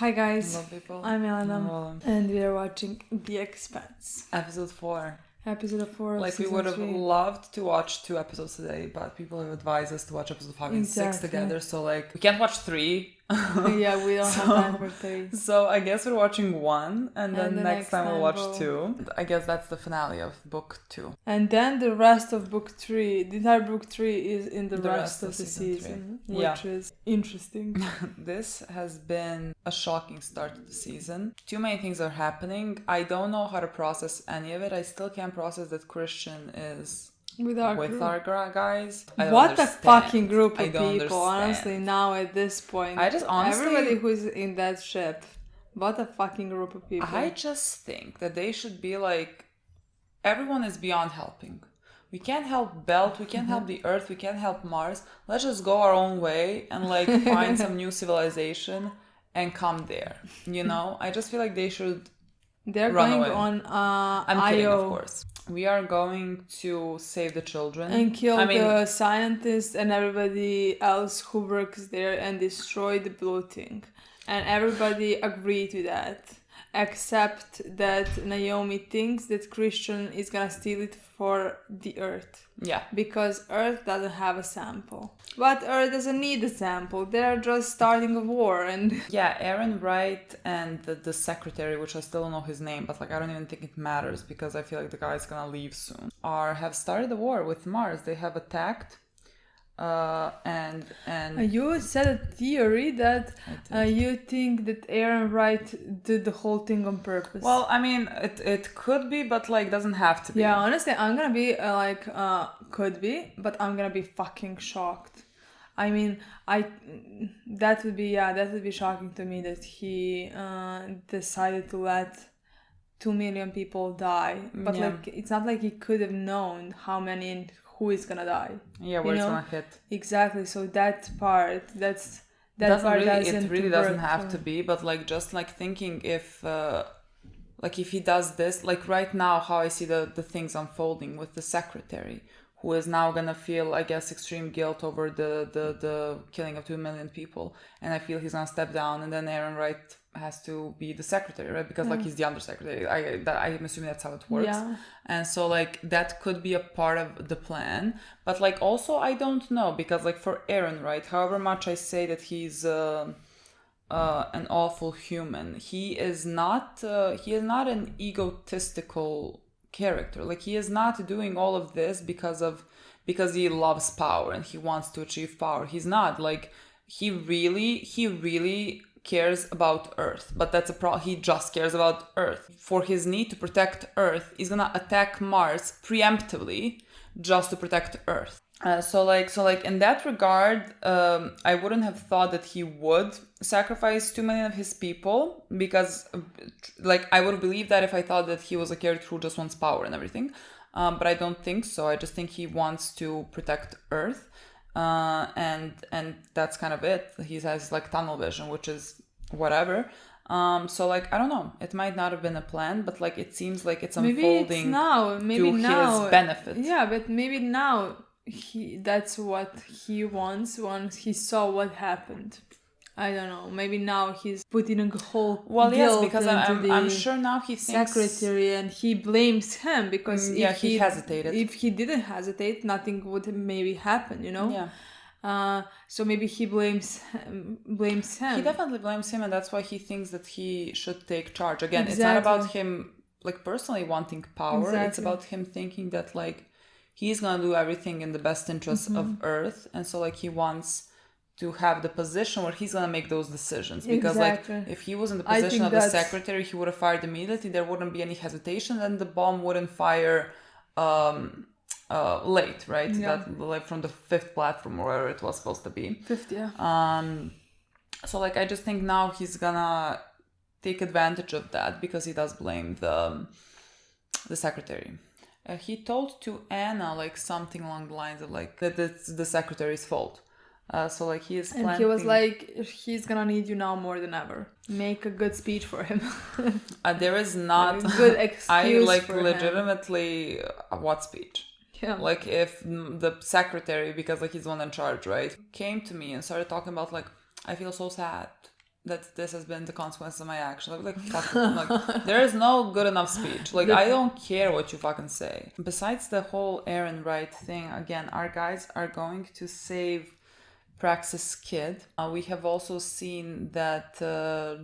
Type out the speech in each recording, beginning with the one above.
Hi guys, Hello people. I'm Milena, Hello. and we are watching The Expanse. Episode 4. Episode 4 of Like we season would have 3. loved to watch 2 episodes today, but people have advised us to watch episode 5 and 6 Exactly. together, so like we can't watch 3. Yeah, we don't have time for 3. So I guess we're watching 1 and then the next time we'll watch we'll- 2. I guess that's the finale of book 2. And then the rest of book 3, the entire book 3 is in the The rest rest of of the season season, 3. which is interesting. This has been a shocking start to the season. Too many things are happening. I don't know how to process any of it. I still can't process that Christian is With our with group. our guys. I don't What a understand. fucking group I of don't people, understand. honestly, now at this point. I just honestly... Everybody who's in that ship, what a fucking group of people. I just think that they should be like... Everyone is beyond helping. We can't help Belt, we can't help the Earth, we can't help Mars. Let's just go our own way and like find some new civilization and come there. You know? I just feel like they should... They're Run going away. on I'm kidding, IO. of course. We are going to save the children. And kill I mean, the scientists and everybody else who works there and destroy the blue thing. And everybody agreed to that. Except that Naomi thinks that Christian is gonna steal it for the Earth. yeah. Because Earth doesn't have a sample. But Earth doesn't need a sample. They're just starting a war and... Yeah, Aaron Wright and the secretary, which I still don't know his name, but like I don't even think it matters because I feel like the guy's gonna leave soon, have started a war with Mars. They have attacked and You said a theory that you think that Aaron Wright did the whole thing on purpose. well, I mean it could be, but like doesn't have to be. Yeah, honestly, I'm gonna be could be, but I'm gonna be fucking shocked. I mean, that would be shocking to me that he decided to let 2 million people die. But Yeah. like, it's not like he could have known how many and who is gonna die. Yeah, where you it's know? gonna hit. Exactly. So that part, that Doesn't part really, doesn't it really doesn't work have for to be, but like just like thinking if he does this, like right now how I see the things unfolding with the secretary, who is now gonna feel, I guess, extreme guilt over the killing of 2 million people, and I feel he's gonna step down, and then Aaron Wright has to be the secretary, right? Because like he's the undersecretary. I'm assuming that's how it works. Yeah. And so like that could be a part of the plan, but like also I don't know, because like for Aaron Wright, however much I say that he's an awful human, he is not an egotistical character. Like he is not doing all of this because he loves power and he wants to achieve power. He's not. Like he really cares about Earth, but that's he just cares about Earth. For his need to protect Earth, he's gonna attack Mars preemptively just to protect Earth. So like in that regard, I wouldn't have thought that he would sacrifice 2 million of his people, because like I would believe that if I thought that he was a character who just wants power and everything, but I don't think so. I just think he wants to protect Earth, and that's kind of it. He has like tunnel vision, which is whatever. So like I don't know, it might not have been a plan, but like it seems like it's unfolding maybe now his benefit. Yeah, but maybe now that's what he wants once he saw what happened. I don't know, maybe now he's putting a whole guilt because into I'm sure now he thinks secretary, and he blames him because if he hesitated. If he didn't hesitate, nothing would maybe happen, you know. So maybe he blames him. He definitely blames him, and that's why he thinks that he should take charge. Again, Exactly. It's not about him like personally wanting power. Exactly. It's about him thinking that like he's gonna do everything in the best interest of Earth, and so like he wants to have the position where he's gonna make those decisions. Because Exactly. like if he was in the position of the that's- secretary, he would have fired immediately. There wouldn't be any hesitation, and the bomb wouldn't fire late, right? Yeah. That like from the 5th platform or wherever it was supposed to be. 50, yeah. So like I just think now he's gonna take advantage of that because he does blame the secretary. He told to Anna like something along the lines of like that it's the secretary's fault. So like he is planting... And he was like, he's gonna need you now more than ever. Make a good speech for him. there is not a good excuse I like for him. legitimately what speech? Yeah. Like if the secretary, because like he's the one in charge, right, came to me and started talking about like, I feel so sad that this has been the consequence of my action. I'll be like, fuck it. Like, there is no good enough speech. Like, I don't care what you fucking say. Besides the whole Aaron Wright thing, again, our guys are going to save Praxis' kid. We have also seen that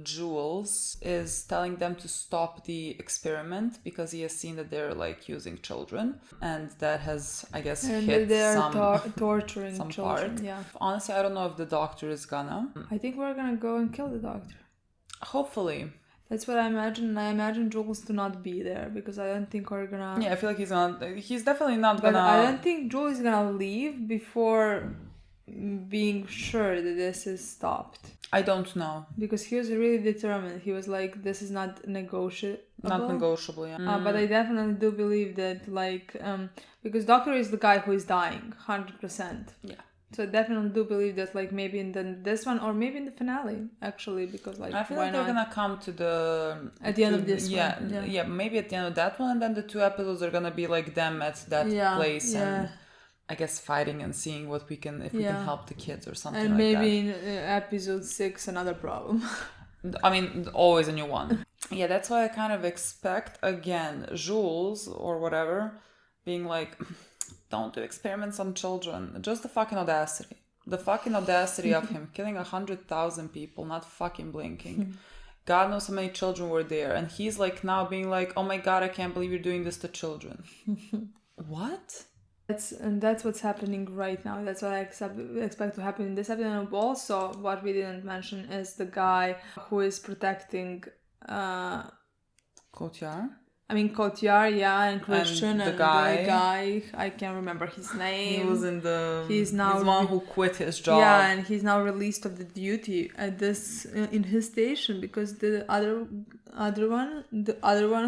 Jules is telling them to stop the experiment because he has seen that they're like using children, and that has, I guess, And hit they're some torturing some children. part. Yeah. Honestly, I don't know if the doctor is gonna. I think we're gonna go and kill the doctor. Hopefully. That's what I imagine. I imagine Jules to not be there because I don't think we're gonna. Yeah, I feel like he's definitely not But gonna. I don't think Jules is gonna leave before being sure that this is stopped. I don't know. Because he was really determined. He was like, this is not negotiable. Not negotiable, yeah. But I definitely do believe that, like, because Doctor is the guy who is dying, 100%. Yeah. So I definitely do believe that, like, maybe in this one or maybe in the finale, actually, because, like, I feel why like they're not? gonna come to the At the end of this yeah, one. yeah, maybe at the end of that one, and then the 2 episodes are gonna be like them at that place and I guess fighting and seeing what we can we can help the kids or something and like that. maybe in episode 6 another problem. I mean, always a new one. Yeah, that's why I kind of expect again Jules or whatever being like, don't do experiments on children. Just the fucking audacity. The fucking audacity of him killing 100,000 people, not fucking blinking. God knows how many children were there. And he's like now being like, oh my God, I can't believe you're doing this to children. What? That's what's happening right now. That's what I expect to happen in this episode. And also, what we didn't mention is the guy who is protecting Cotillard? I mean, Cotillard, yeah, and Christian, And the and guy, I can't remember his name. He was in the... He's now... He's the one who quit his job. Yeah, and he's now released of the duty at this in his station because the other one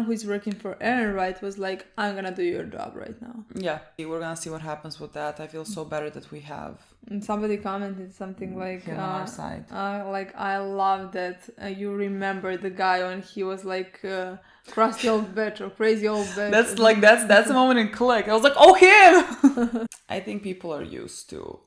who is working for Aaron Wright was like, I'm gonna do your job right now. Yeah, we're gonna see what happens with that. I feel so better that we have... And somebody commented something like, him on our side. Like, I love that you remember the guy when he was like crusty old bitch or crazy old bitch. That's a moment in Click. I was like, oh, him! I think people are used to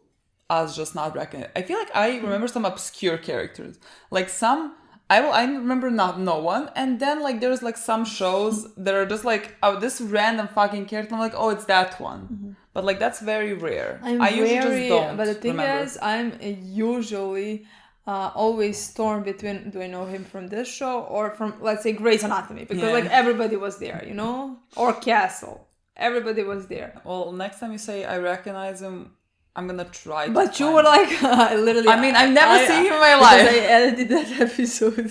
us just not recognizing. I feel like I remember some obscure characters. Like some... I remember not no one, and then like there's like some shows that are just like, oh, this random fucking character. I'm like, oh, it's that one. Mm-hmm. But like that's very rare. I usually just don't. But the thing remember. is, I'm usually always torn between, do I know him from this show or from, let's say, Grey's Anatomy, because like everybody was there, you know, or Castle. Everybody was there. Well, next time you say I recognize him, I'm gonna try. But you were like, literally. I mean, I've never seen him in my life. Because I edited that episode,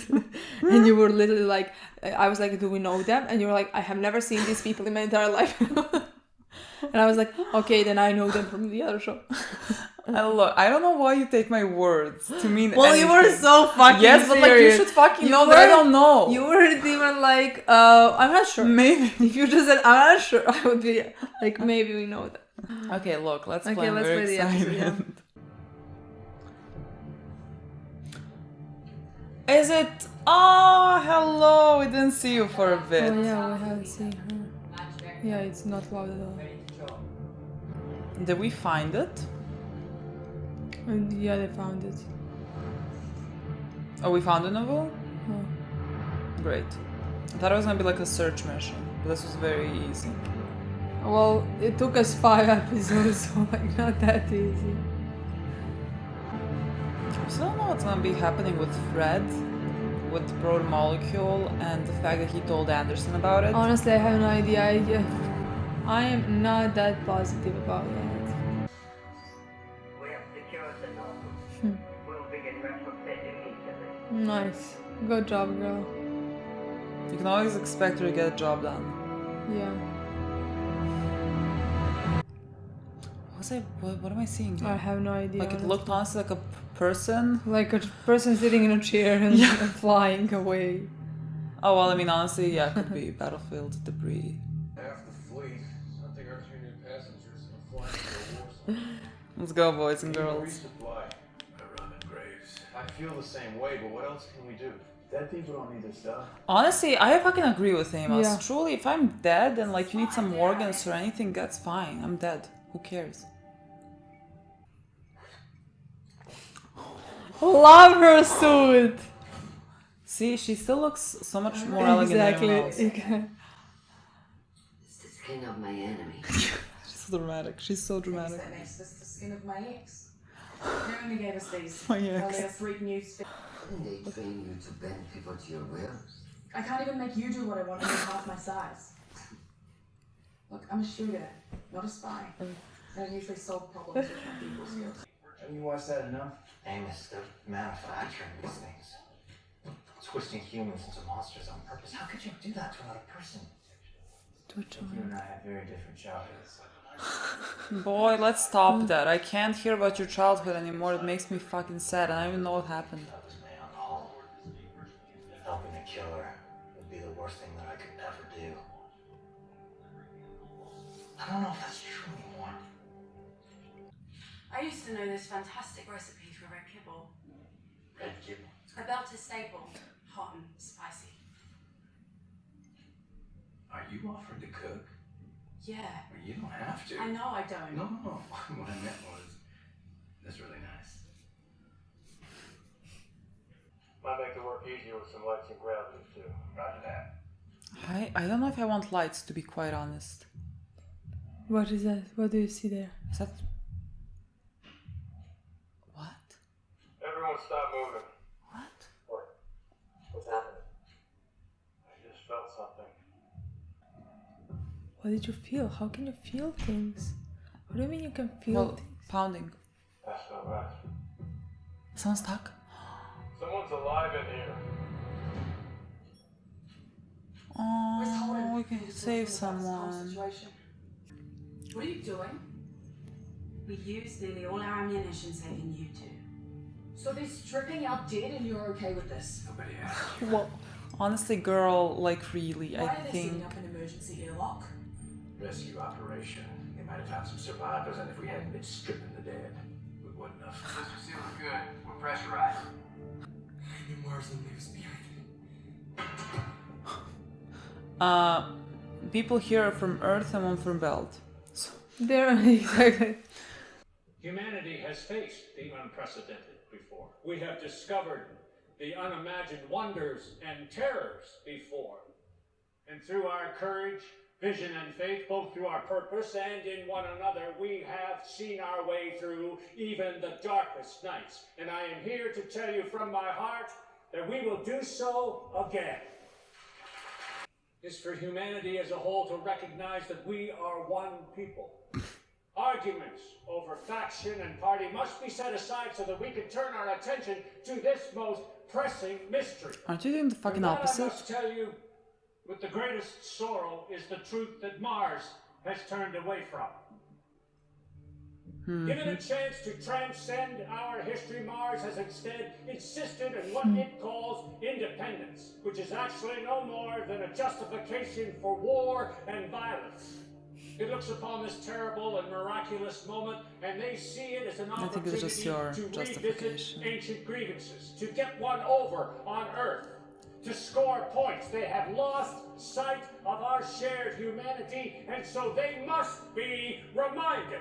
and you were literally like, I was like, do we know them? And you were like, I have never seen these people in my entire life. And I was like, okay, then I know them from the other show. Look, I don't know why you take my words to mean well, anything. You were so fucking yes, serious. But like you should fucking know that I don't know. You weren't even like, I'm not sure. Maybe. If you just said, I'm not sure, I would be like, maybe we know that. Okay, look, let's play. Okay, let's play the episode, yeah. Is it... Oh, hello, we didn't see you for a bit. Oh yeah, we haven't seen her. Yeah, it's not loud at all. Did we find it? And yeah, they found it. Oh, we found it, Novo? Oh. Great. I thought it was gonna be like a search mission, but this was very easy. Well, it took us 5 episodes, so like not that easy. I still don't know what's gonna be happening with Fred, with Proto Molecule, and the fact that he told Anderson about it. Honestly, I have no idea. I am not that positive about that. We have secured the north. We'll begin retrofit immediately. Nice. Good job, girl. You can always expect her to get a job done. Yeah. What am I seeing here? I have no idea. Like it looked honestly like a person. Like a person sitting in a chair and flying away. Oh well, I mean honestly, yeah, it could be battlefield debris. Half the fleet. I think our 2 new passengers are flying to the war zone. Let's go, boys and girls. Resupply. Ramen Graves. I feel the same way, but what else can we do? Dead people don't need their stuff. Honestly, I fucking agree with Amos. Yeah. Truly, if I'm dead and like you need some organs or anything, that's fine. I'm dead. Who cares? Love her suit! See, she still looks so much more elegant than everyone else. Exactly. It's the skin of my enemy. She's so dramatic. She's so dramatic. That makes this the skin of my ex. They only gave us these. My They'll ex. let us read news. Couldn't they train you to bend people to your will? I can't even make you do what I want when you're half my size. Look, I'm a shooter, not a spy. I don't usually solve problems with my people skills. Haven't you watched that enough? Amos, they're manufacturing these things. Twisting humans into monsters on purpose. How could you do that to another person? To a You child. and I have very different childhoods. Boy, let's stop that. I can't hear about your childhood anymore. It makes me fucking sad. I don't even know what happened. That was my own home. Helping a killer would be the worst thing that I could ever do. I don't know if that's true anymore. I used to know this fantastic recipe for red kibble. Red kibble. A Belter staple, hot and spicy. Are you offering to cook? Yeah, Well, you don't have to. I know I don't. No. What I meant was, that's really nice. Might make the work easier with some lights and gravity too. Roger that. I don't know if I want lights, to be quite honest. What is that? What do you see there? Is that... What? Everyone stop moving. What? What's happening? I just felt something. What did you feel? How can you feel things? What do you mean you can feel Well, things? pounding. That's not right. Someone's stuck? Someone's alive in here. Oh, we can save someone. What are you doing? We used nearly all our ammunition saving you two. So they're stripping out dead and you're okay with this? Nobody asked. Well, honestly, girl, like really, Why I are they setting think... up an emergency airlock? Rescue operation. They might have found some survivors, and if we hadn't been stripping the dead, we wouldn't have. Mr. Sealer's good. We're pressurized. Maybe Mars will leave us behind. People here are from Earth and one from Belt. So, There, exactly. Humanity has faced the unprecedented before. We have discovered the unimagined wonders and terrors before. And through our courage, vision, and faith, both through our purpose and in one another, we have seen our way through even the darkest nights. And I am here to tell you from my heart that we will do so again. Is for humanity as a whole to recognize that we are one people. Arguments over faction and party must be set aside so that we can turn our attention to this most pressing mystery. aren't you doing the fucking And that, I opposite? must tell you, with the greatest sorrow, is the truth that Mars has turned away from. Given a chance to transcend our history, Mars has instead insisted on what it calls independence, which is actually no more than a justification for war and violence. It looks upon this terrible and miraculous moment, and they see it as an I think opportunity it's just your to revisit justification. ancient grievances, to get one over on Earth, to score points. They have lost sight of our shared humanity, and so they must be reminded.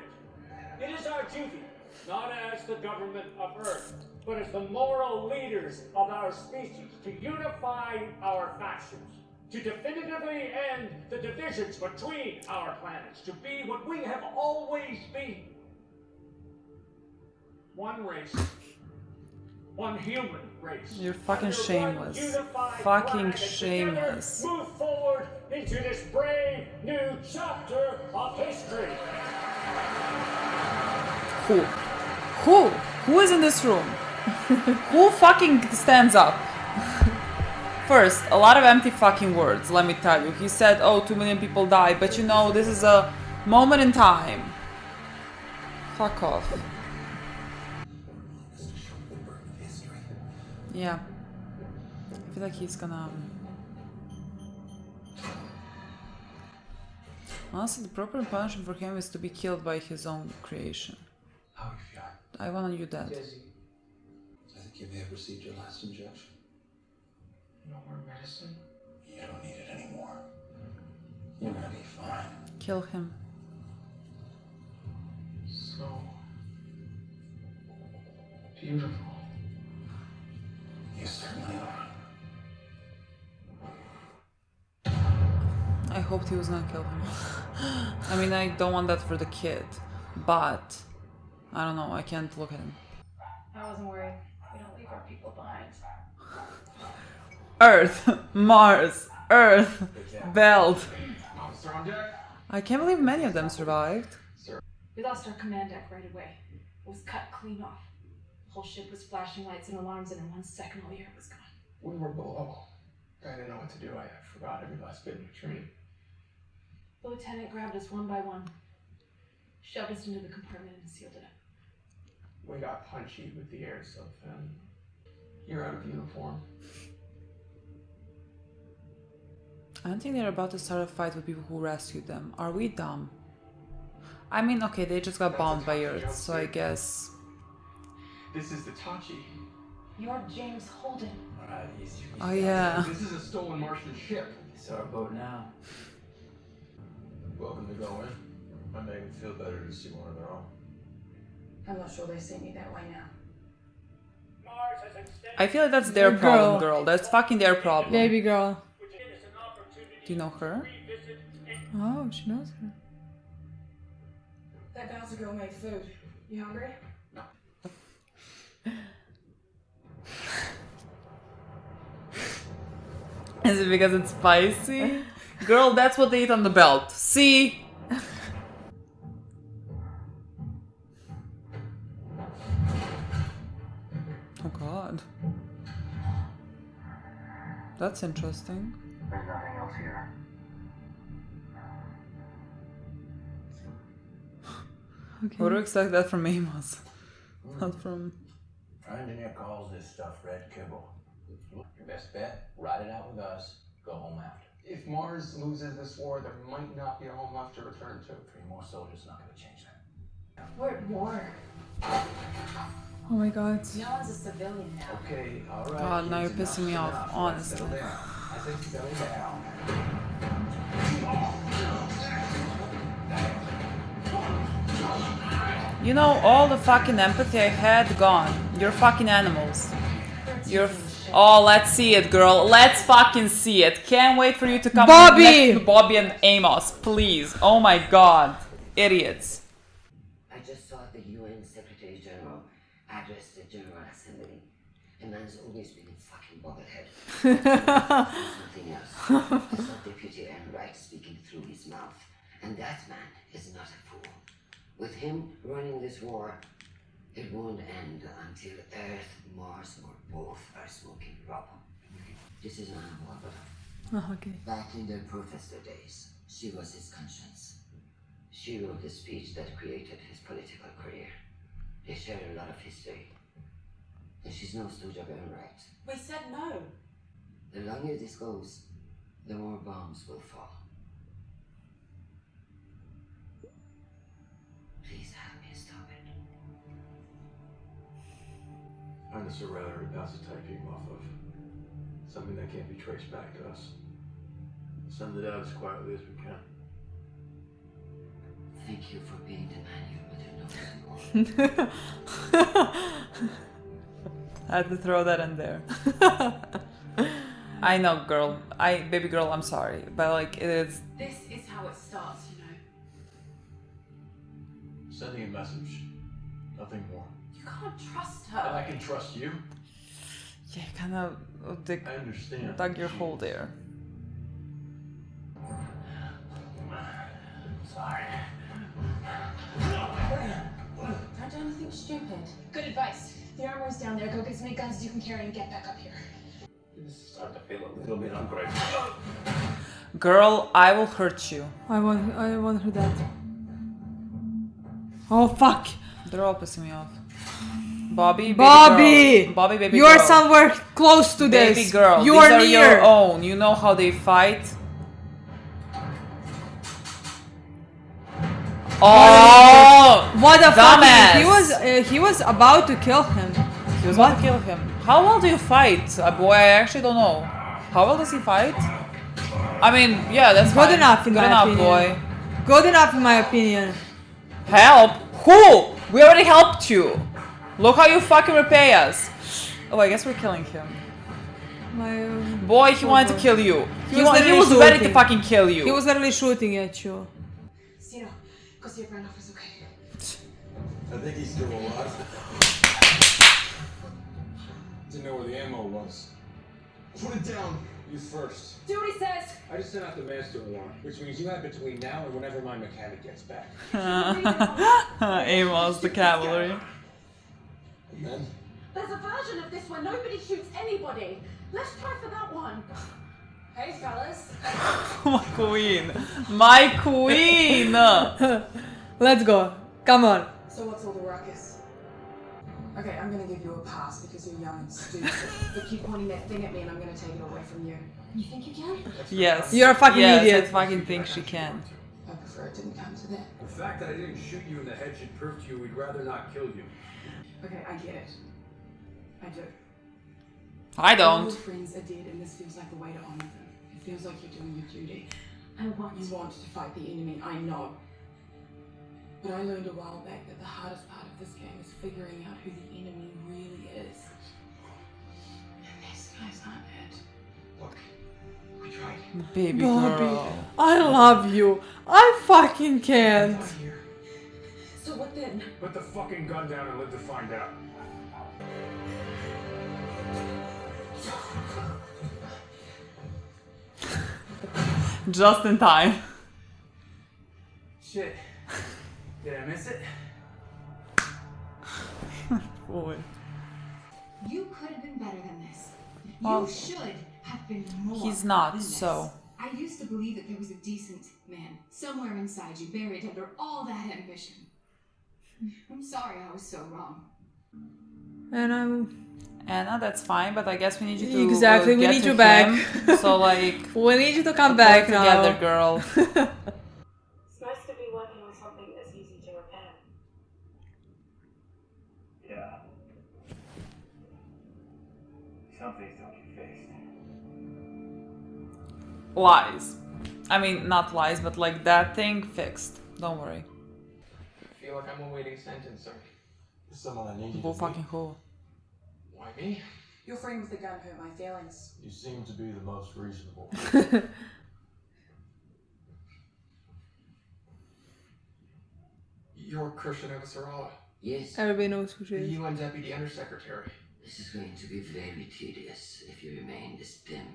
It is our duty, not as the government of Earth, but as the moral leaders of our species, to unify our factions, to definitively end the divisions between our planets, to be what we have always been. One race. One human race. You're fucking Under one shameless. unified Fucking flag, and together shameless. Move forward into this brave new chapter of history. Who? Who is in this room? Who fucking stands up? First, a lot of empty fucking words, let me tell you. He said, oh, 2 million people died, but you know, this is a moment in time. Fuck off. Yeah. I feel like he's gonna... Honestly, the proper punishment for him is to be killed by his own creation. How are you feeling? I want you dead. I think you may have received your last injection. No more medicine? You don't need it anymore. You're gonna be fine. Kill him. So beautiful. You certainly are. hoped he was gonna kill him. I mean, I don't want that for the kid, but I don't know. I can't look at him. I wasn't worried. We don't leave our people behind. Earth, Mars, Earth, Belt. Officer on deck. I can't believe many of them survived. We lost our command deck right away. It was cut clean off. The whole ship was flashing lights and alarms, and in 1 second all the air was gone. We were below. I didn't know what to do. I forgot every last bit of the training. The lieutenant grabbed us one by one, shoved us into the compartment, and sealed it up. We got punchy with the air stuff, and you're out of uniform. I don't think they're about to start a fight with people who rescued them. Are we dumb? I mean, okay, they just got bound by Earth, so I guess... This is the Tachi. You're James Holden. Alright, easy. Oh yeah. This is a stolen Martian ship. It's our boat now. Welcome to go in. Might make them feel better to see one of their own. I'm not sure they see me that way now. Mars has extended I feel like that's their problem, girl. That's fucking their problem. Baby girl. which is an opportunity Do you know her? to revisit and Oh, she knows her. That Gaza girl made food. You hungry? Is it because it's spicy? Girl, that's what they eat on the belt. See? Oh god. That's interesting. There's nothing else here. I would have expected that from Amos. Not from... Engineer calls this stuff red kibble. Your best bet, ride it out with us, go home after. If Mars loses this war, there might not be a home left to return to. 3 more soldiers not gonna change that. We're at war. Oh my god. No one's a civilian now. Okay, alright. God, now you're pissing me off, honestly. I think settle down. You know, all the fucking empathy I had, gone. You're fucking animals. You're... Oh, let's see it, girl. Let's fucking see it. Can't wait for you to come Bobby! next to Bobby and Amos, please. Oh my god. Idiots. I just saw the UN Secretary General address the General Assembly. A man's always been a fucking bobblehead. Something else. I saw Deputy Enright speaking through his mouth. And that man is not a fool. With him running this war, it won't end until Earth, Mars, or both are smoking rubble. This is Anna Barbara. Oh, okay. Back in their protester days, she was his conscience. She wrote the speech that created his political career. They share a lot of history. And she's no stooge of Enright. We said no. The longer this goes, the more bombs will fall. Please help me stop it. Find us a router to bounce the type beam off of. Something that can't be traced back to us. Send it out as quietly as we can. Thank you for being the man you would have known. I had to throw that in there. I know, girl. Baby girl, I'm sorry. But, like, it is... This is how it starts, you know. Sending a message. Nothing more. You can't trust And I her. can trust you? Yeah, kind of I understand. dug your hole there. Sorry. Don't do anything stupid. Good advice. The armor's down there. Go get as many guns as you can carry and get back up here. This is starting to feel a little bit ungrateful. Girl, I will hurt you. I want her dead. Oh fuck! They're all pissing me off. Bobby, baby Bobby! girl. Bobby, baby You girl. are somewhere close to this. Baby girl, You these are are near. your own. You know how they fight. Oh, What the fuck? dumbass! He was about to kill him. He was about to kill him. How well do you fight? Boy, I actually don't know. How well does he fight? I mean, yeah, that's Good fine. enough in Good my enough, opinion. boy. Good enough in my opinion. Help? Who? We already helped you. Look how you fucking repay us. Oh, I guess we're killing him. Boy, he wanted to kill you. He literally was ready to shooting. fucking kill you. He was literally shooting at you. Cena, go see if Randolph is okay. I think he's still alive. Didn't know where the ammo was. Put it down. You first. Do what he says. I just sent out the master alarm, which means you have between now and whenever my mechanic gets back. Amos, the cavalry. And then? There's a version of this where nobody shoots anybody. Let's try for that one. Hey, fellas. My queen. My queen. Let's go. Come on. So what's all the ruckus? Okay, I'm gonna give you a pass because you're young and stupid. But keep pointing that thing at me and I'm gonna take it away from you. You think you can? Yes. You're a fucking yes, idiot. I fucking think she can. I prefer it didn't come to that. The fact that I didn't shoot you in the head should prove to you we'd rather not kill you. Okay, I get it. I do. I All don't. your friends are dead and this feels like the way to honor them. It feels like you're doing your duty. I want You want to fight the enemy, I know. But I learned a while back that the hardest part of this game is figuring out who the enemy really is. And these guys aren't it. Look, we tried. Baby Bobby, girl. I love you. I fucking can't. Not here. So what then? Put the fucking gun down and live to find out. Just in time. Shit. Did I miss it? Boy. You could have been better than this. Well, You should have been more. he's not, than this. so. I used to believe that there was a decent man somewhere inside you, buried under all that ambition. I'm sorry I was so wrong. And I'm... Anna, that's fine, but I guess we need you to Exactly, we get need to you back. him. So like, We need you to come pull back it together, now. girl. It's nice to be working on something that's easy to repair. Yeah. Some things don't get fixed. Lies. I mean, not lies, but like that thing fixed. Don't worry. I feel like I'm awaiting sentencing. Someone I need you Who to fucking who? Why me? Your friend with the gun hurt my feelings. You seem to be the most reasonable. You're Christian Avasarala, Yes, Everybody knows who she the is. UN Deputy Undersecretary. this is going to be very tedious if you remain this dim.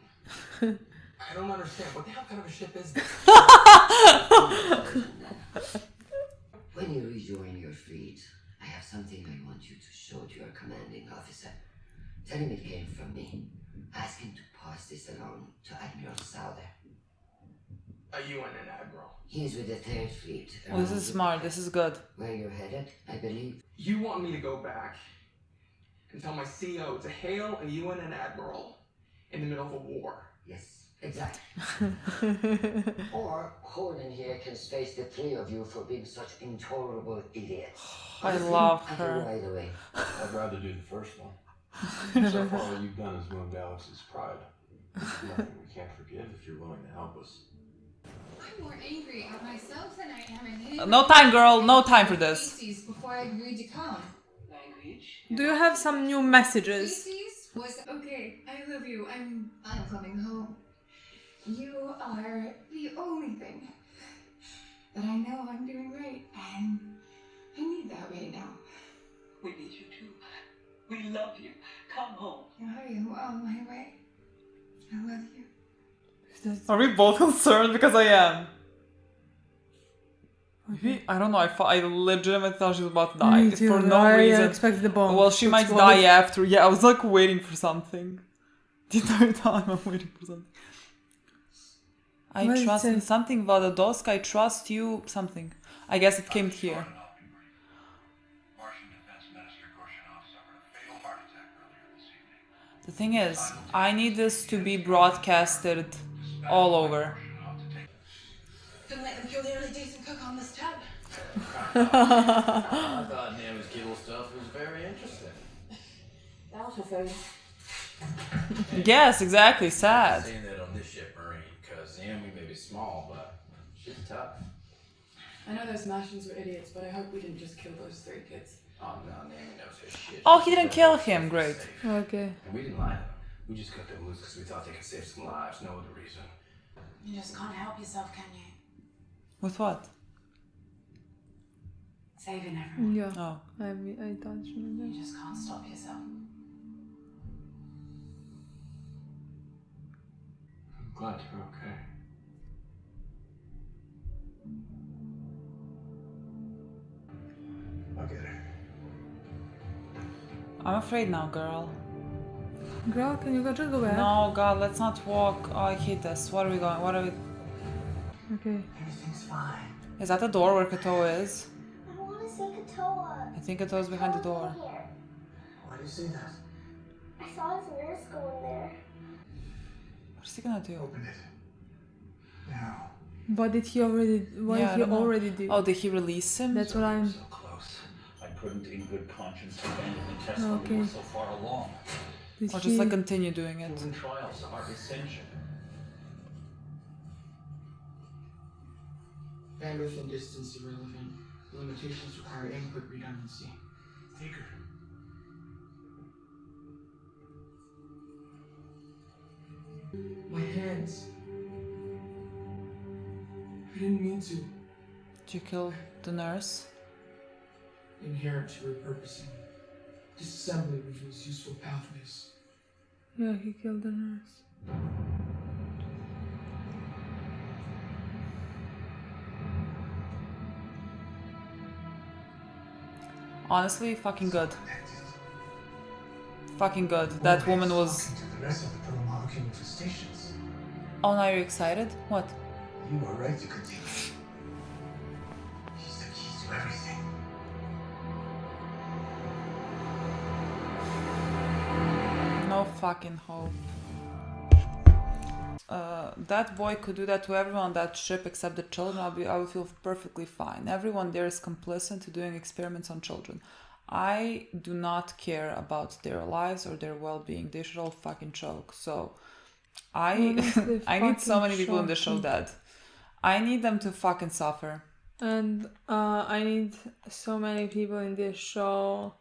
I don't understand. What the hell kind of a ship is this? When you rejoin your fleet, I have something I want you to show to your commanding officer. Tell him it came from me. Ask him to pass this along to Admiral Souther. A UN admiral. He's with the Third Fleet. Oh, this is smart. This is good. Where you're headed, I believe. You want me to go back and tell my CO to hail a UN admiral in the middle of a war? Yes, exactly. Or Conan here can space the three of you for being such intolerable idiots. I love I can her. ride away. I'd rather do the first one. So far, all you've done is wound Alex's pride. There's nothing we can't forgive if you're willing to help us. I'm more angry at myself than I am at him. No time, girl. No time for this. Species before I agreed to come. Language? Do you have some new messages? Species was okay. I love you. I'm coming home. You are the only thing that I know I'm doing right, and I need that right now. We need you too. We love you. Come home. I am on my way. I love you. Are we both concerned? Because I am. Maybe, I don't know. I legitimately thought she was about to die Me too. for no I reason. expected the bomb. Well, she to might explode. die after. Yeah, I was like waiting for something. The entire time I'm waiting for something. I What is trust it? in something, Vladosk. I trust you. Something. I guess it came here. The thing is, I need this to be broadcasted all over. Couldn't let them kill the only decent cook on this tub. I thought Naomi's cable stuff was very interesting. That was her food. Yes, exactly. Sad. Saying that on this ship, Marine, because Naomi may be small, but she's tough. I know those Martians were idiots, but I hope we didn't just kill those 3 kids. Oh no, Naomi knows her shit. Oh, he didn't kill him. Great. Okay. And we didn't lie to them. We just cut them loose because we thought they could save some lives. No other reason. You just can't help yourself, can you? With what? Saving everyone. Yeah. Oh. I thought she meant You that. just can't stop yourself. I'm glad you're okay. I'll get her. I'm afraid now, girl. Girl, can you just go back? No, God, let's not walk. Oh, I hate this. What are we going? What are we... Okay. Everything's fine. Is that the door where Kato is? I want to see Katoa. I think Kato's behind the door. Here. Why do you say that? I saw his nurse go in there. What's he gonna do? Open it. Now. What did he already? What Yeah, I did he don't know. already do? Oh, did he release him? That's what I'm. So close. I couldn't, in good conscience, abandon the test when we Okay. were so far along. Did Or he? just like continue doing it. Human trials are essential. Bandwidth and distance irrelevant. Limitations require input redundancy. Take her. My hands. I didn't mean to. Did you kill the nurse? Inherent to repurposing. Disassembly reveals useful pathways. Yeah, he killed the nurse. Honestly, fucking good. Fucking good. That woman was... To the rest of the proto-molecule infestations. Oh, now you're excited? What? You were right to continue. She's the key to everything. No fucking hope. That boy could do that to everyone on that ship except the children. I would feel perfectly fine. Everyone there is complicit to doing experiments on children. I do not care about their lives or their well-being. They should all fucking choke. So Honestly, I need so fucking many people in the show shocking. dead. I need them to fucking suffer. And I need so many people in this show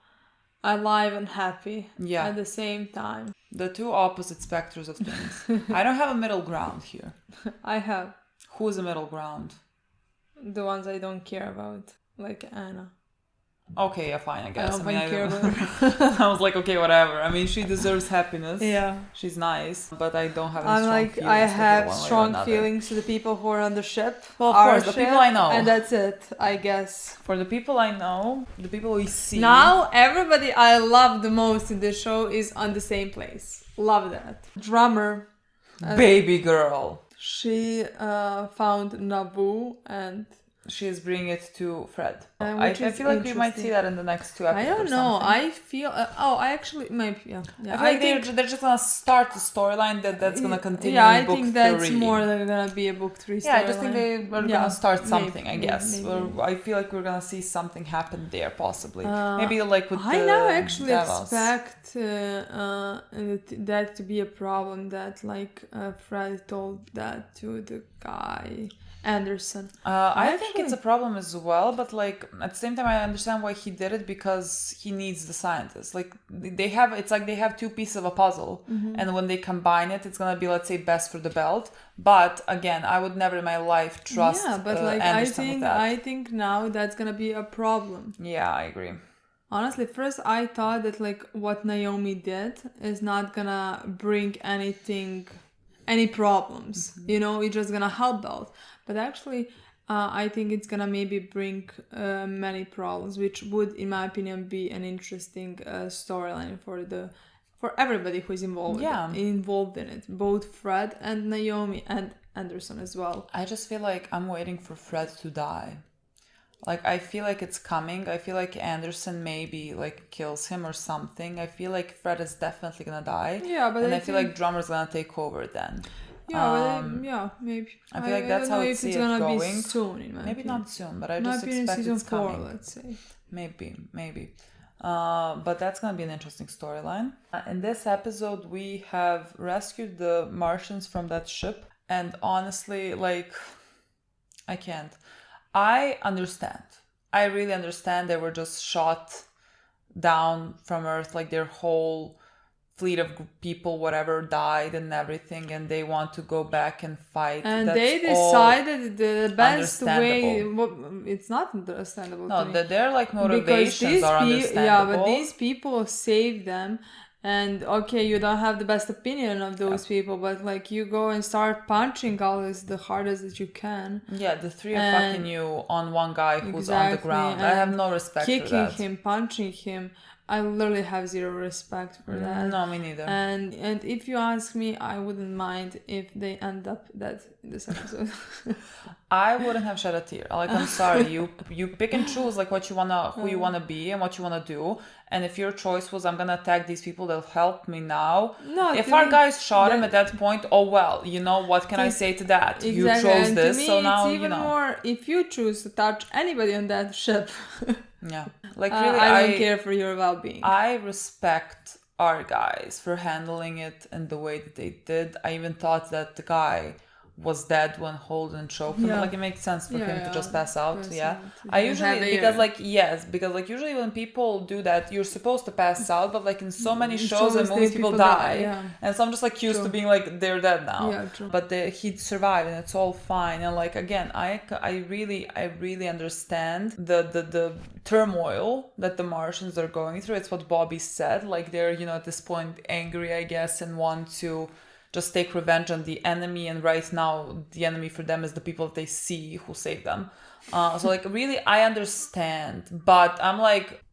alive and happy Yeah. at the same time. The two opposite specters of things. I don't have a middle ground here. I have Who's the middle ground? the ones I don't care about, like Anna. Okay, yeah, fine, I guess. don't care don't- about her. I was like, okay, whatever. I mean, she deserves happiness. Yeah. She's nice, but I don't have any I'm strong like, feelings I with her have one way or strong another. feelings to the people who are on the ship. Well, of our course, the people ship, I know. And that's it, I guess. For the people I know, the people we see. Now, everybody I love the most in this show is on the same place. Love that. Drummer. Baby girl. She found Naboo and... She is bringing it to Fred. And I which is feel like we might interesting. see that in the next two I episodes. don't or know. something. I feel... I actually... Maybe, yeah. I feel like they're just gonna start the storyline that's gonna continue Yeah, in I book think that's 3. more like gonna be a book 3 storyline. Yeah, I just think they were Yeah, gonna start maybe, something, I maybe, guess. maybe. Or I feel like we're gonna see something happen there, possibly. Maybe like with I the now actually Davos. expect that to be a problem, that like Fred told that to the guy Anderson. I think it's a problem as well, but like at the same time, I understand why he did it, because he needs the scientists. Like they have, it's like they have two pieces of a puzzle, Mhm. and when they combine it, it's gonna be, let's say, best for the belt. But again, I would never in my life trust. Yeah, but like Anderson with that. I think now that's gonna be a problem. Yeah, I agree. Honestly, first I thought that like what Naomi did is not gonna bring any problems. Mm-hmm. You know, it's just gonna help out. But actually, I think it's gonna maybe bring many problems, which would, in my opinion, be an interesting storyline for everybody who's involved. Yeah. Involved in it, both Fred and Naomi and Anderson as well. I just feel like I'm waiting for Fred to die. Like, I feel like it's coming. I feel like Anderson maybe, like, kills him or something. I feel like Fred is definitely gonna die. Yeah, but and I I feel think- like Drummer's gonna take over then. Yeah, maybe. I feel like that's don't how know I if see it's it gonna going. be soon, in my Maybe opinion. not soon, but I In my just opinion, expect season it's 4, coming. let's say. Maybe. But that's gonna be an interesting storyline. In this episode, we have rescued the Martians from that ship, and honestly, like, I can't. I understand. I really understand they were just shot down from Earth, like their whole fleet of people, whatever, died and everything, and they want to go back and fight. And That's they all decided the best way. understandable. It's not understandable. No, to me. that their like Because motivations are understandable. yeah, but these people saved them. And okay, you don't have the best opinion of those people, but like you go and start punching all this the hardest that you can. Yeah, the three are fucking you on one guy who's on the ground. I have no respect for that. Kicking him, punching him. I literally have zero respect for that. No, me neither. And if you ask me, I wouldn't mind if they end up dead in this episode. I wouldn't have shed a tear. Like, I'm sorry, you pick and choose like what you wanna, who you wanna be and what you wanna do. And if your choice was, I'm gonna attack these people that help me now. No, if our guys shot him at that point, oh well, you know, what can I say to that? Exactly. You chose and this, to me, so now it's even more if you choose to touch anybody on that ship. Yeah, like really, I don't care for your well-being. I respect our guys for handling it in the way that they did. I even thought that the guy was dead when Holden choked him. Like, it makes sense for him to just pass out. I usually, because like usually when people do that, you're supposed to pass out, but like in so many shows and movies, people die. And so I'm just like used to being like, they're dead now. But he'd survive and it's all fine. And like, again, I really understand the turmoil that the Martians are going through. It's what Bobby said. Like, they're, you know, at this point angry, I guess, and want to just take revenge on the enemy, and right now the enemy for them is the people that they see who saved them. So like, really, I understand, but I'm like,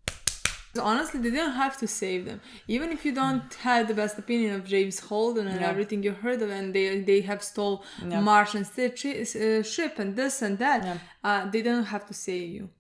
honestly, they didn't have to save them. Even if you don't have the best opinion of James Holden and everything you heard of, and they have stole Martian ship and this and that, they didn't have to save you.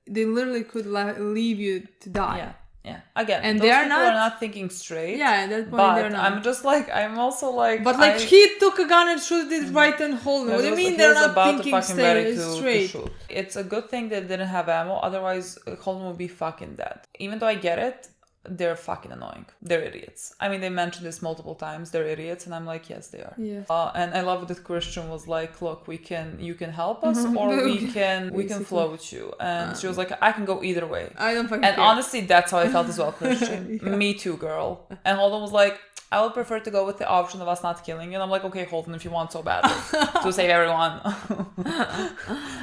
They literally could leave you to die. Yeah. Again, and those they are people are not thinking straight. Yeah, at that point but they're not. I'm just like, I'm also like, but like, he took a gun and shot it right and hold it. What do you mean they're not thinking straight? To shoot. It's a good thing they didn't have ammo. Otherwise, Holden would be fucking dead. Even though I get it, they're fucking annoying. They're idiots. I mean, they mentioned this multiple times. They're idiots, and I'm like, yes, they are. Yes. And I love that Christian was like, look, you can help us, or we can float you. And she was like, I can go either way. I don't fucking And care. honestly, that's how I felt as well, Christian. Me too, girl. And Holden was like, I would prefer to go with the option of us not killing you. And I'm like, okay, Holden, if you want so badly to save everyone.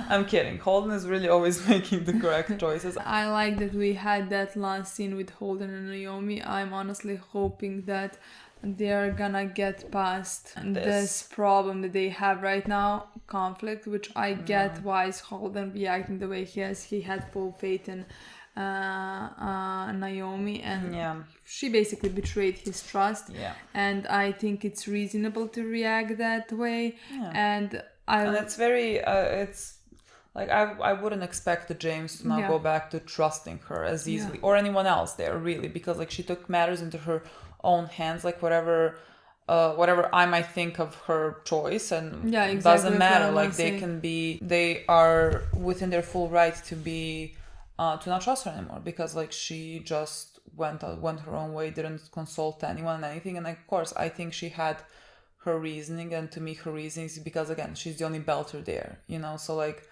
I'm kidding. Holden is really always making the correct choices. I like that we had that last scene with Holden and Naomi. I'm honestly hoping that they're gonna get past this problem that they have right now, conflict, which I get why is Holden reacting the way he has. He had full faith in Naomi, and she basically betrayed his trust, and I think it's reasonable to react that way. And it's very it's like, I wouldn't expect the James to now go back to trusting her as easily, or anyone else there, really, because like, she took matters into her own hands. Like, whatever I might think of her choice, and doesn't matter. Like, they are within their full right to be to not trust her anymore, because like, she just went her own way, didn't consult anyone and anything. And of course, I think she had her reasoning, and to me her reasoning is because, again, she's the only belter there, you know. So like,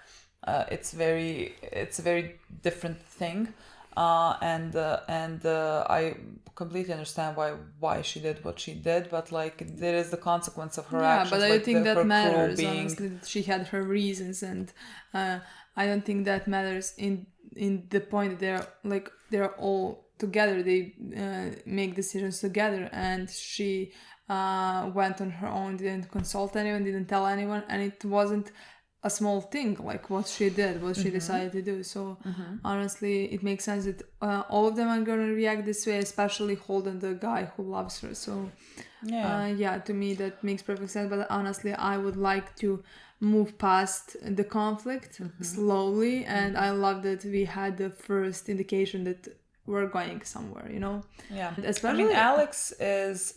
it's a very different thing, and I completely understand why she did what she did, but like, there is the consequence of her actions. But I like, think that matters, honestly, that she had her reasons, and I don't think that matters in the point that they're all together. They make decisions together, and she went on her own, didn't consult anyone, didn't tell anyone, and it wasn't a small thing like what she did, what she decided to do. So honestly, it makes sense that all of them are going to react this way, especially Holden, the guy who loves her. So to me that makes perfect sense. But honestly, I would like to move past the conflict slowly, and I love that we had the first indication that we're going somewhere, you know. And especially, I mean, Alex is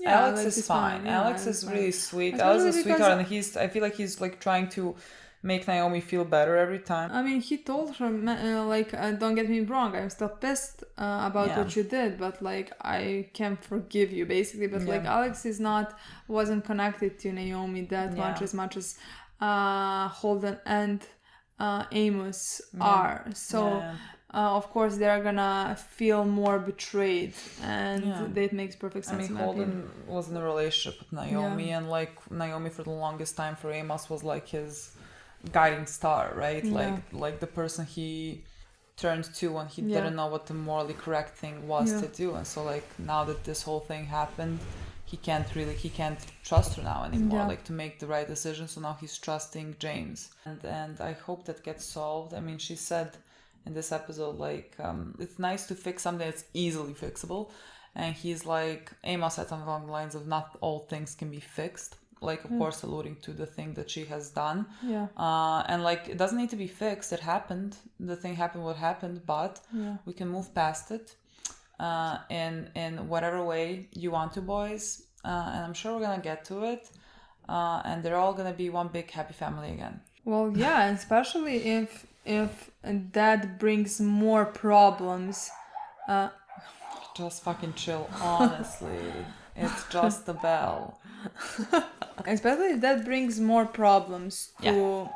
fine. Alex is really sweet. Alex is a sweetheart, and I feel like he's like trying to make Naomi feel better every time. I mean, he told her, don't get me wrong, I'm still pissed about what you did, but like, I can forgive you, basically. But like, Alex wasn't connected to Naomi that much as Holden and Amos are. So of course they're gonna feel more betrayed, and Yeah. that makes perfect sense. in my opinion. Holden was in a relationship with Naomi, and like Naomi for the longest time for Amos was like his guiding star, right? Yeah. Like the person he turned to when he Yeah. didn't know what the morally correct thing was Yeah. to do. And so like now that this whole thing happened, he can't trust her now anymore, Yeah. like to make the right decision. So now he's trusting James, and I hope that gets solved. I mean, she said in this episode, like, it's nice to fix something that's easily fixable. And he's like, Amos said something along the lines of not all things can be fixed. Like, of course, alluding to the thing that she has done. Yeah. And like, it doesn't need to be fixed. It happened. The thing happened what happened, but Yeah. we can move past it in whatever way you want to, boys. And I'm sure we're going to get to it. And they're all going to be one big happy family again. Well, yeah, especially if that brings more problems. Just fucking chill, honestly. It's just a bell. Especially if that brings more problems to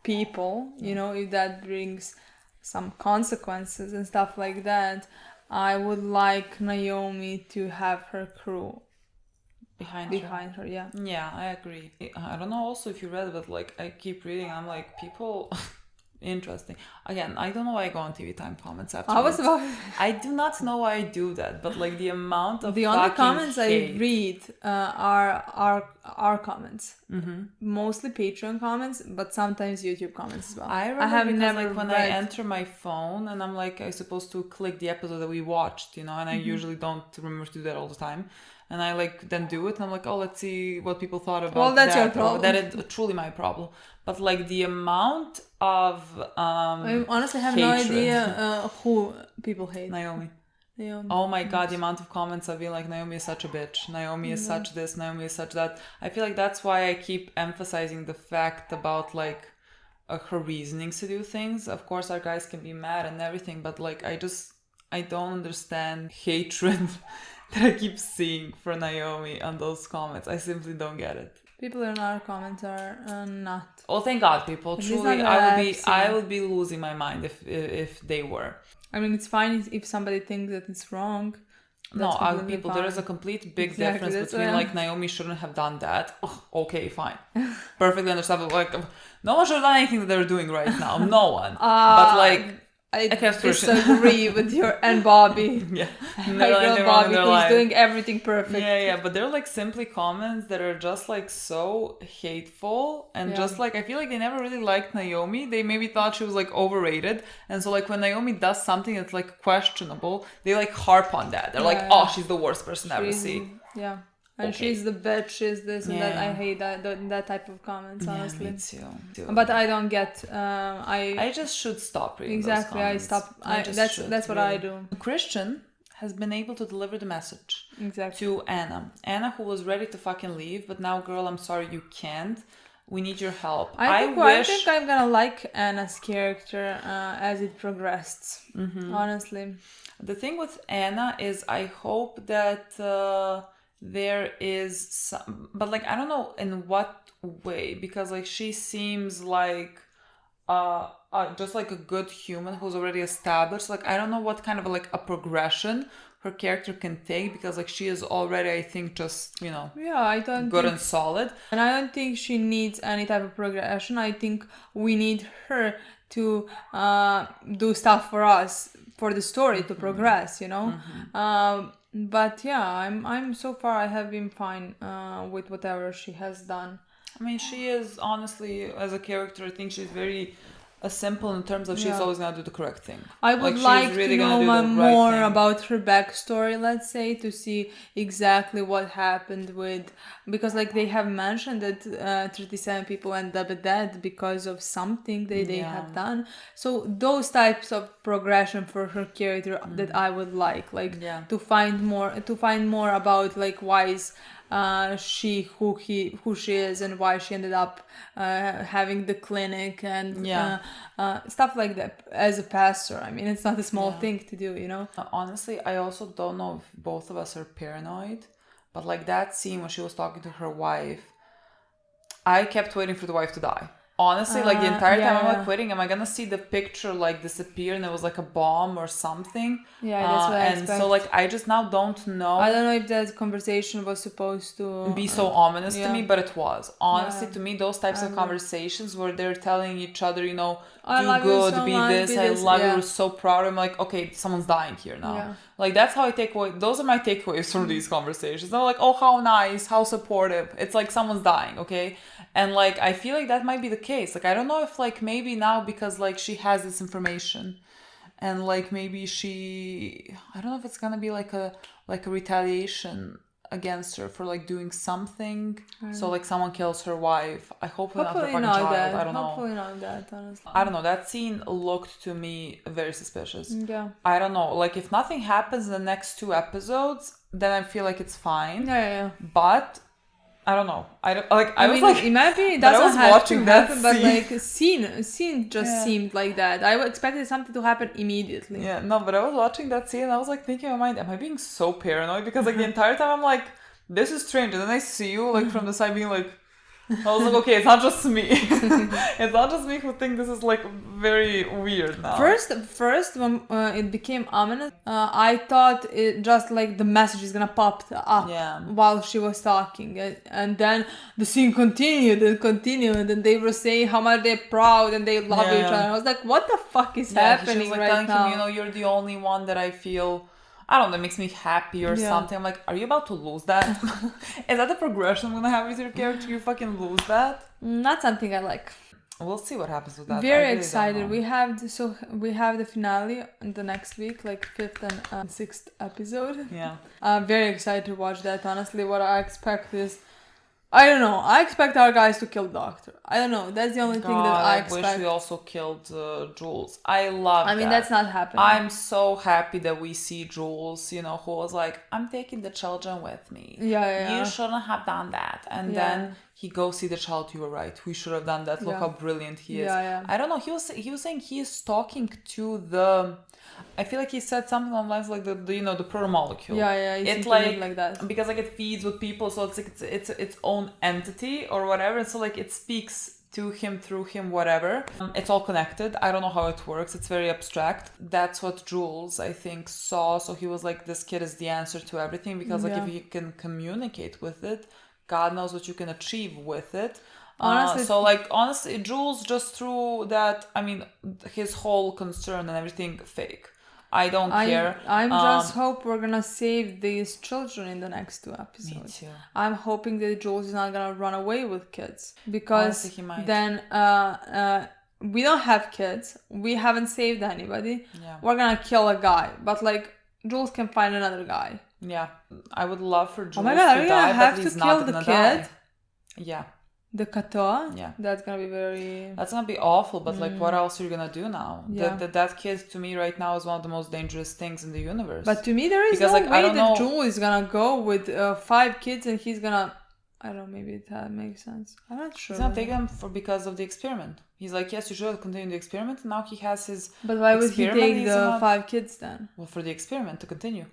people, you know, if that brings some consequences and stuff like that, I would like Naomi to have her crew behind her. Yeah. Yeah, I agree. I don't know also if you read, but like I keep reading, I'm like, people interesting. Again, I don't know why I go on TV Time comments afterwards. I do not know why I do that, but like the amount of the only comments hate. I read are our comments, mostly Patreon comments, but sometimes YouTube comments as well. I have never like when I enter my phone and I'm like I'm supposed to click the episode that we watched, you know, and I usually don't remember to do that all the time. And I like then do it and I'm like, oh, let's see what people thought about that. Well, that's your problem. That is truly my problem. But like the amount of I honestly have no idea who people hate. Naomi. Oh my god, the amount of comments I've been like, Naomi is such a bitch. Naomi is such this. Naomi is such that. I feel like that's why I keep emphasizing the fact about like her reasonings to do things. Of course, our guys can be mad and everything, but like I don't understand hatred that I keep seeing for Naomi on those comments. I simply don't get it. People in our comments are not. Oh, thank God, people! Truly, I would be losing my mind if they were. I mean, it's fine if somebody thinks that it's wrong. No, people, there is a complete big difference between like Naomi shouldn't have done that. Oh, okay, fine, perfectly understandable. Like no one should have done anything that they're doing right now. No one. But like. I disagree with your and Bobby. Yeah, my girl Bobby, who's doing everything perfect. Yeah, but they're like simply comments that are just like so hateful and just like I feel like they never really liked Naomi. They maybe thought she was like overrated, and so like when Naomi does something that's like questionable, they like harp on that. They're like, oh, she's the worst person I ever see. Yeah. And she's the bitch, she's this and that. I hate that type of comments, honestly. Me too. But I don't get. I just should stop reading those comments. That's what I do. Christian has been able to deliver the message to Anna. Anna, who was ready to fucking leave, but now, girl, I'm sorry, you can't. We need your help. I think I'm gonna like Anna's character as it progressed. Honestly, the thing with Anna is, I hope that. There is some, but like I don't know in what way, because like she seems like just like a good human who's already established. Like I don't know what kind of like a progression her character can take, because like she is already, I think, just, you know, I don't good and solid. And I don't think she needs any type of progression. I think we need her to do stuff for us, for the story to progress, you know. But yeah, I'm so far I have been fine with whatever she has done. I mean, she is honestly, as a character, I think she's very simple in terms of she's always gonna do the correct thing. I would like to know more about her backstory, let's say, to see exactly what happened with, because like they have mentioned that 37 people ended up dead because of something that they have done. So those types of progression for her character that I would like to find more about like why is she who she is and why she ended up having the clinic and stuff like that as a pastor. I mean, it's not a small thing to do, you know. Honestly, I also don't know if both of us are paranoid, but like that scene when she was talking to her wife, I kept waiting for the wife to die. honestly, like the entire time I'm yeah. like waiting, am I gonna see the picture like disappear and it was like a bomb or something? Yeah, that's what I and expect. so like I just now don't know. I don't know if that conversation was supposed to be so ominous to yeah. me, but it was. Honestly, Yeah. to me, those types of conversations where they're telling each other, you know, I do love you good, so be much, this, be I this, love you, yeah. we're so proud. I'm like, okay, someone's dying here now. Yeah. Like, that's how I take away, those are my takeaways from these conversations. They're like, oh, how nice, how supportive. It's like someone's dying, okay? And like, I feel like that might be the case. Like, I don't know if like maybe now because like she has this information and like maybe she, I don't know if it's gonna be like a retaliation against her for like doing something. So like someone kills her wife. I hope not the Hopefully fucking not child. that. I don't know. Hopefully not that, honestly. I don't know. That scene looked to me very suspicious. Yeah. I don't know. Like if nothing happens in the next 2 episodes, then I feel like it's fine. Yeah. But I don't know. I don't like. I was mean, like, in my opinion, it but I doesn't was have watching to that happen, but scene. like scene just Yeah. seemed like that. I expected something to happen immediately. Yeah, no, but I was watching that scene and I was like thinking in my mind, am I being so paranoid? Because like the entire time I'm like, this is strange. And then I see you like from the side being like, I was like, okay, it's not just me. It's not just me who think this is like very weird now. First, when it became ominous, I thought it just like the message is gonna pop up while she was talking, and then the scene continued, and they were saying how much they're proud and they love each other. I was like, what the fuck is happening she was like right telling now? him, you know, you're the only one that I feel, I don't know, that makes me happy or something. I'm like, are you about to lose that? Is that the progression I'm gonna have with your character? You fucking lose that? Not something I like. We'll see what happens with that. Very I really excited. don't know. We have the finale in the next week, like 5th and 6th episode. Yeah. I'm very excited to watch that. Honestly, what I expect is, I don't know. I expect our guys to kill Doctor. I don't know. That's the only thing that I expect. wish we also killed Jules. I love I mean, that. that's not happening. I'm so happy that we see Jules, you know, who was like, I'm taking the children with me. Yeah. You shouldn't have done that. And then he goes see the child. You were right. We should have done that. Look how brilliant he is. Yeah. I don't know. He was saying he is talking to the... I feel like he said something along the lines like the you know, the proto-molecule. Yeah. It's like that. Because like it feeds with people, so it's like it's its own entity or whatever. So like it speaks to him, through him, whatever. It's all connected. I don't know how it works. It's very abstract. That's what Jules, I think, saw. So he was like, this kid is the answer to everything, because like if you can communicate with it, God knows what you can achieve with it. Honestly, Jules just threw that, I mean, his whole concern and everything fake. I don't care. I'm just hope we're gonna save these children in the next 2 episodes. Me too. I'm hoping that Jules is not gonna run away with kids, because Honestly, he might. then we don't have kids. We haven't saved anybody. Yeah. We're gonna kill a guy, but like Jules can find another guy. Yeah, I would love for Jules Oh my God, are to we die, gonna have but to he's kill not the gonna kid? die. Yeah. The katoa? Yeah. That's gonna be very... That's gonna be awful, but like what else are you gonna do now? Yeah. That kid to me right now is one of the most dangerous things in the universe. But to me there is because, no like, I way don't that know... Jules is gonna go with 5 kids and he's gonna... I don't know, maybe that makes sense. I'm not sure. He's gonna take them because of the experiment. He's like, yes, you should continue the experiment. And now he has his... But why would he take the 5 kids then? Well, for the experiment to continue.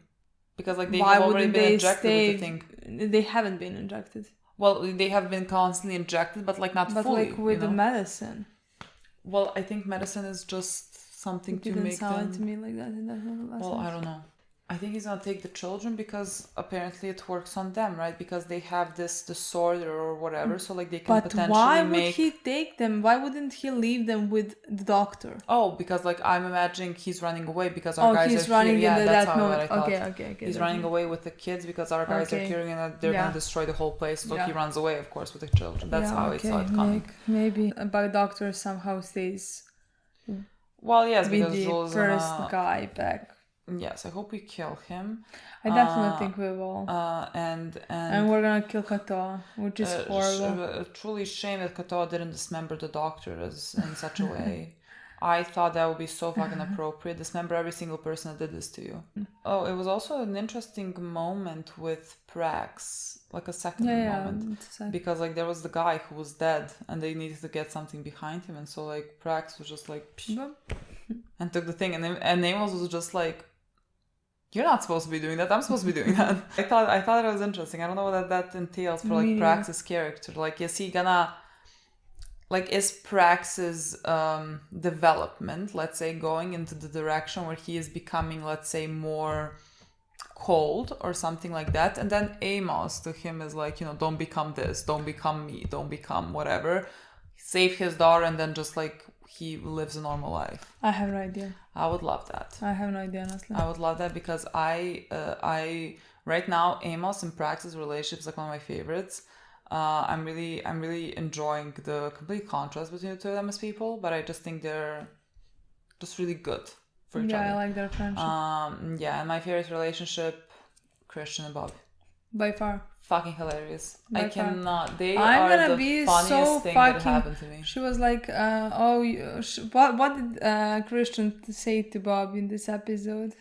Because like they why have already been injected with the thing. They haven't been injected. Well, they have been constantly injected, but like not fully. But like with the medicine. Well, I think medicine is just something to make them... It didn't sound to me like that in that last Well, I don't know. I think he's gonna take the children because apparently it works on them, right? Because they have this disorder or whatever, so like they can potentially why would he take them? Why wouldn't he leave them with the doctor? Oh, because like I'm imagining he's running away because our guys he's are running here. Yeah, that's that how moment. I thought. Okay. He's running away with the kids because our guys are here and they're gonna destroy the whole place. So he runs away, of course, with the children. That's how I saw it coming. Maybe, but doctor somehow stays. Well, yes, with because the Jules first guy back. Yes, I hope we kill him. I definitely think we will. And we're gonna kill Katoa, which is horrible. Truly shame that Katoa didn't dismember the doctor in such a way. I thought that would be so fucking appropriate. Dismember every single person that did this to you. Oh, it was also an interesting moment with Prax, like a second moment, because like there was the guy who was dead, and they needed to get something behind him, and so like Prax was just like, and took the thing, and Amos was just like, you're not supposed to be doing that. I'm supposed to be doing that. I thought it was interesting. I don't know what that entails for like Prax's character. Like, is he gonna like, is Prax's development, let's say, going into the direction where he is becoming, let's say, more cold or something like that, and then Amos to him is like, you know, don't become this, don't become me, don't become whatever, save his daughter, and then just like he lives a normal life. I have no idea. I would love that. I have no idea, honestly. I would love that because I right now Amos and Prax's relationship is like one of my favorites. I'm really enjoying the complete contrast between the two of them as people, but I just think they're just really good for each other. Yeah, I like their friendship. Yeah, and my favorite relationship, Christian and Bob. By far. Fucking hilarious. By I cannot. far. They I'm are gonna the be funniest so thing fucking, that happened to me. She was like, what did Christian say to Bob in this episode?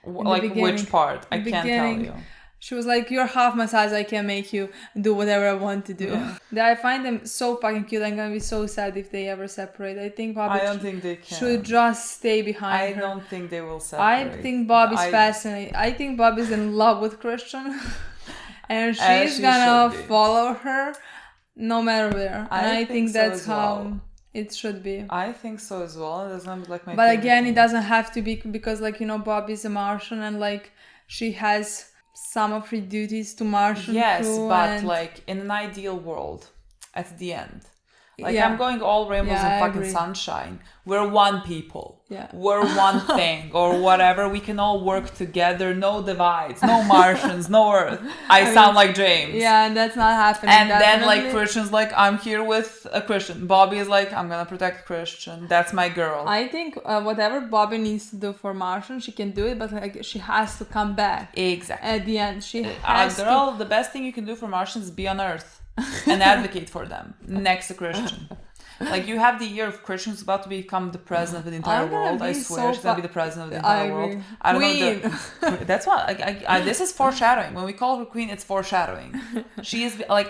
Like which part? I can't tell you. She was like, you're half my size, I can make you do whatever I want to do. Yeah. I find them so fucking cute. I'm gonna be so sad if they ever separate. I think Bob don't think they can. should just stay behind her. I don't think they will separate. I think Bob is fascinating. I think Bob is in love with Christian. And she's gonna follow her no matter where. And I think that's so how it should be. I think so as well. That's not like my But again, it doesn't have to be because, like, you know, Bob is a Martian and like she has some of her duties to Martian crew. But like in an ideal world, at the end, like I'm going all rainbows and fucking sunshine. We're one people. Yeah. We're one thing or whatever. We can all work together. No divides. No Martians. No Earth. I sound like James. Yeah, and that's not happening. And then like Christian's like, I'm here with a Christian. Bobby is like, I'm gonna protect Christian. That's my girl. I think whatever Bobby needs to do for Martian, she can do it, but like she has to come back. Exactly. At the end, she has girl, the best thing you can do for Martians is be on Earth and advocate for them next to Christian. Like, you have the year of Christian who's about to become the president of the entire world. I swear she's gonna be the president of the entire world. I don't know. That's what this is foreshadowing. When we call her queen, it's foreshadowing. She is like,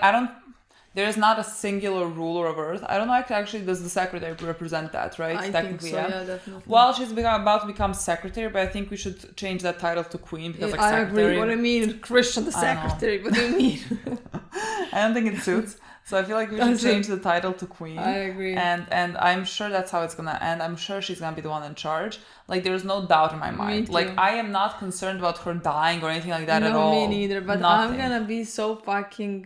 there is not a singular ruler of Earth. I don't know. Actually, does the secretary represent that? Right? I Technically, think so, yeah, definitely. Well, she's about to become secretary, but I think we should change that title to queen because like secretary. I agree. What do you mean, Christian the secretary? What do you mean? I don't think it suits. So I feel like we should change the title to queen. I agree. And I'm sure that's how it's gonna end. I'm sure she's gonna be the one in charge. Like, there's no doubt in my mind. Like, I am not concerned about her dying or anything like that at all. No, me neither. But I'm gonna be so fucking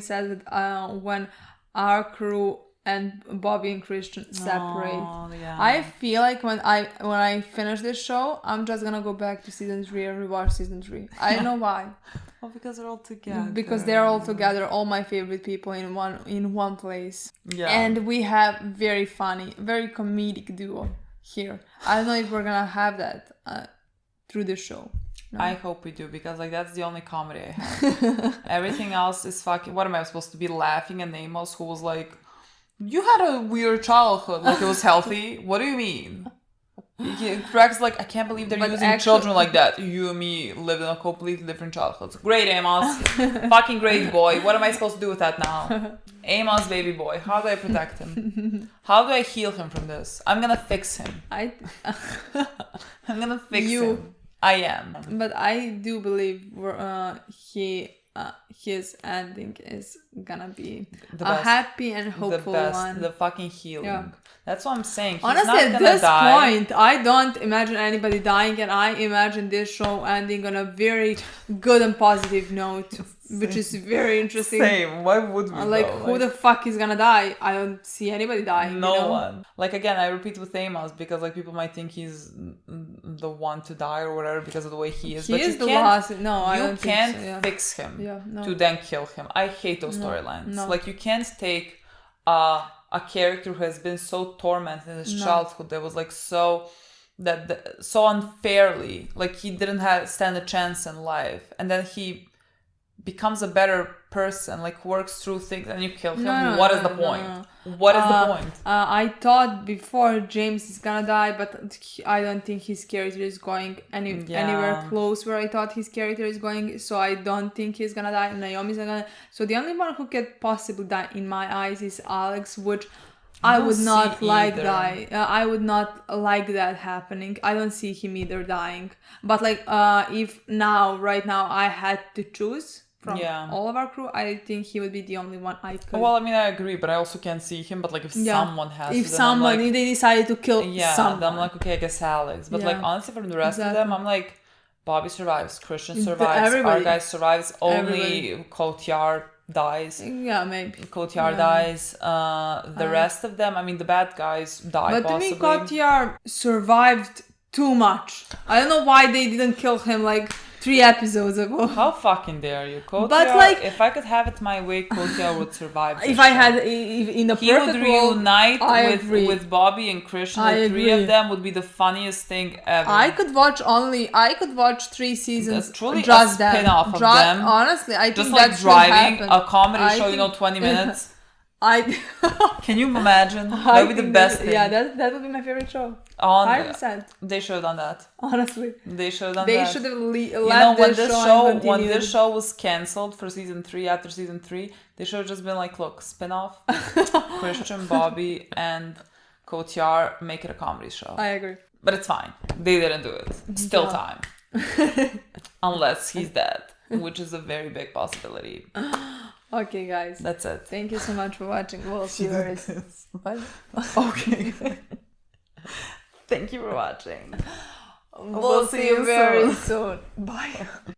sad that when our crew and Bobby and Christian separate. Oh, yeah. I feel like when I finish this show, I'm just gonna go back to season 3 and rewatch season 3. I don't know why. Well, because they're all together. Because they're all together, all my favorite people in one place. Yeah. And we have very funny, very comedic duo here. I don't know if we're gonna have that through the show. No. I hope we do, because like that's the only comedy I have. Everything else is fucking. What am I supposed to be laughing at Amos, who was like, "You had a weird childhood, like it was healthy." What do you mean? Craig's like, I can't believe they're using children like that. You and me lived in a completely different childhoods. Great, Amos. Fucking great boy. What am I supposed to do with that now? Amos, baby boy. How do I protect him? How do I heal him from this? I'm gonna fix him. I'm gonna fix him. I am. But I do believe his ending is gonna be a happy and hopeful one. The fucking healing. Yeah. That's what I'm saying. He's honestly, not at gonna this die. point, I don't imagine anybody dying, and I imagine this show ending on a very good and positive note, which is very interesting. Same. Why would we? Like, who the fuck is gonna die? I don't see anybody dying. No one. Like, again, I repeat with Amos, because like people might think he's the one to die or whatever because of the way he is. He but is you the can't, last. No, I don't can't think so, yeah. fix him no. to then kill him. I hate those storylines. No. Like, you can't take a character who has been so tormented in his childhood that was like so unfairly, like he didn't stand a chance in life, and then he becomes a better person, like works through things, and you kill him. What is the point? What is the point? I thought before James is gonna die, but I don't think his character is going anywhere close where I thought his character is going, so I don't think he's gonna die. Naomi's not gonna. So the only one who could possibly die in my eyes is Alex, which I would not like die. I would not like that happening. I don't see him either dying. But like, if right now I had to choose, from all of our crew, I think he would be the only one I could. Well, I mean, I agree, but I also can't see him. But like, if someone has, if to, someone, like, if they decided to kill someone, then I'm like, okay, I guess Alex. But like, honestly, from the rest of them, I'm like, Bobby survives, Christian survives, our guy survives. Only Cotillard dies. Yeah, maybe Cotillard dies. The rest of them, I mean, the bad guys die. But to me, Cotillard survived too much. I don't know why they didn't kill him like 3 episodes ago. How fucking dare you, Cotillard? But like, if I could have it my way, Cotillard would survive. If I had in a perfect world, he would reunite with Bobby and Christian. The 3 of them would be the funniest thing ever. I could watch 3 seasons. That's truly just a spin-off of them. Honestly, I just think like that driving a comedy show, 20 minutes. Can you imagine? That would be the best thing. Yeah, that would be my favorite show. 100%. They should have done that. Honestly, they should have done that. They should have left when this show was cancelled for season 3, after season 3, they should have just been like, look, spin-off, Christian, Bobby, and Cotillard, make it a comedy show. I agree. But it's fine. They didn't do it. Still time. Unless he's dead, which is a very big possibility. Okay, guys. That's it. Thank you so much for watching. We'll see you very soon. Okay. Thank you for watching. We'll see you very soon. Bye.